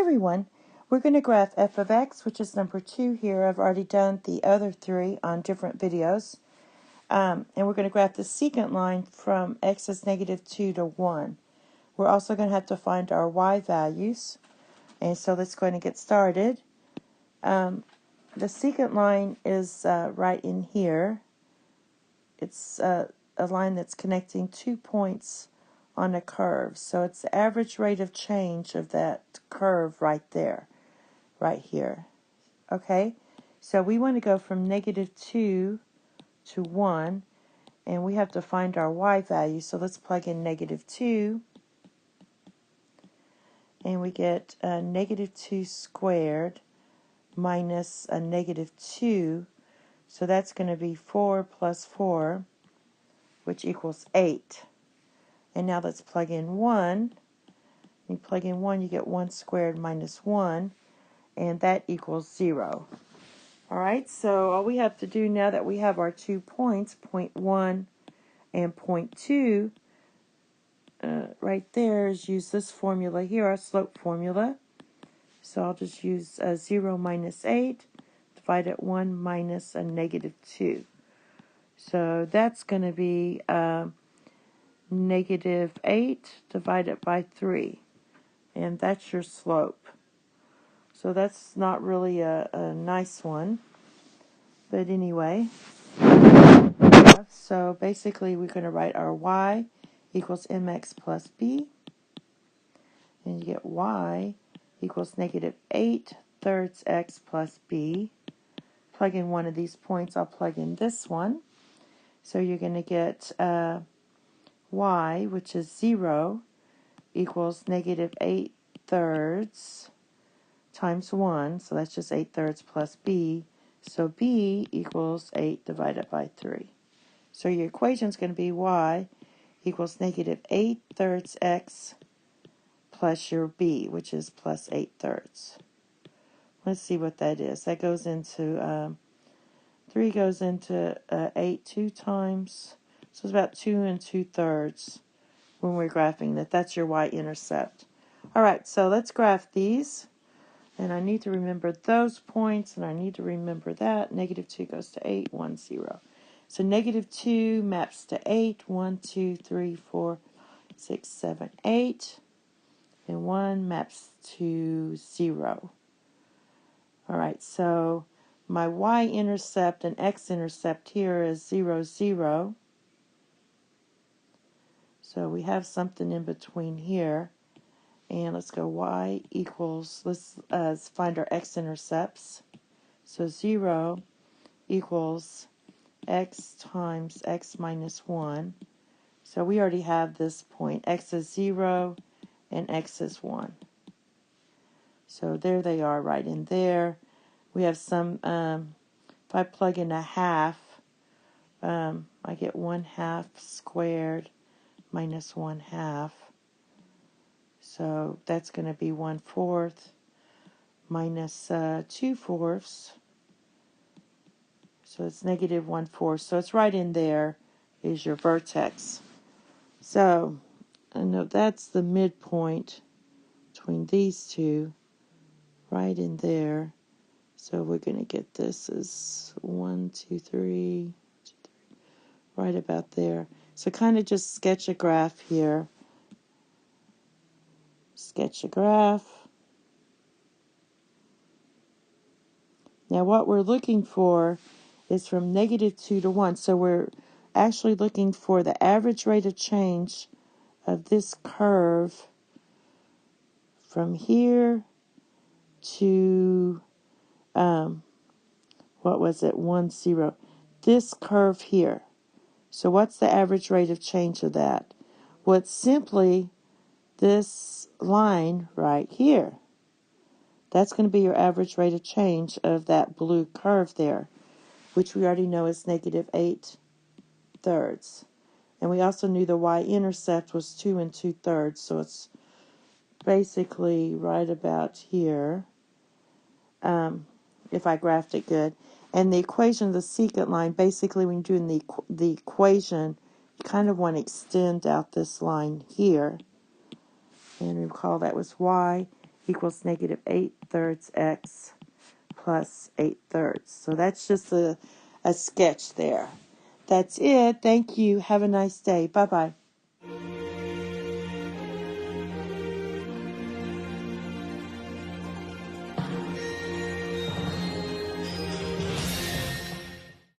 everyone, we're going to graph f of x, which is number 2 here. I've already done the other 3 on different videos. And we're going to graph the secant line from x is negative 2 to 1. We're also going to have to find our y values. And so let's go ahead and get started. The secant line is right in here. It's a line that's connecting 2 points on a curve. So it's the average rate of change of that curve right there, right here. Okay, so we want to go from negative 2 to 1, and we have to find our y value. So let's plug in negative 2, and we get negative 2 squared minus a negative 2. So that's going to be 4 plus 4, which equals 8. And now let's plug in 1. You plug in 1, you get 1 squared minus 1, and that equals 0. Alright, so all we have to do now that we have our 2 points, point 1 and point 2, right there, is use this formula here, our slope formula. So I'll just use 0 minus 8, divided 1 minus a negative 2. So that's going to be negative 8 divided by 3. And that's your slope. So that's not really a nice one. But anyway, so basically we're going to write our y equals mx plus b. And you get y equals negative 8 thirds x plus b. Plug in one of these points. I'll plug in this one. So you're going to get y, which is 0, equals negative 8 thirds times 1. So that's just 8 thirds plus b. So b equals 8 divided by 3. So your equation is going to be y equals negative 8 thirds x plus your b, which is plus 8 thirds. Let's see what that is. That goes into, 3 goes into 8 2 times. So it's about 2 2/3 when we're graphing that. That's your y-intercept. All right, so let's graph these. And I need to remember those points, and I need to remember that. Negative 2 goes to 8, 1, 0. So negative 2 maps to 8, 1, 2, 3, 4, 6, 7, 8. And 1 maps to 0. All right, so my y-intercept and x-intercept here is 0, 0. So we have something in between here. And let's go y equals, let's find our x-intercepts. So 0 equals x times x minus 1. So we already have this point. X is 0 and x is 1. So there they are right in there. We have some, if I plug in a half, I get 1/2 squared minus 1/2. So that's going to be 1/4 minus 2/4. So it's negative 1/4. So it's right in there is your vertex. So I know that's the midpoint between these two, right in there. So we're going to get this as 1, 2, 3, right about there. So kind of just sketch a graph here. Sketch a graph. Now what we're looking for is from negative 2 to 1. So we're actually looking for the average rate of change of this curve from here to, what was it, 1, 0. This curve here. So what's the average rate of change of that? Well, it's simply this line right here. That's going to be your average rate of change of that blue curve there, which we already know is negative 8 thirds. And we also knew the y-intercept was 2 2/3, so it's basically right about here, if I graphed it good. And the equation of the secant line, basically when you're doing the equation, you kind of want to extend out this line here. And recall that was y equals negative 8/3 x plus 8/3. So that's just a sketch there. That's it. Thank you. Have a nice day. Bye-bye.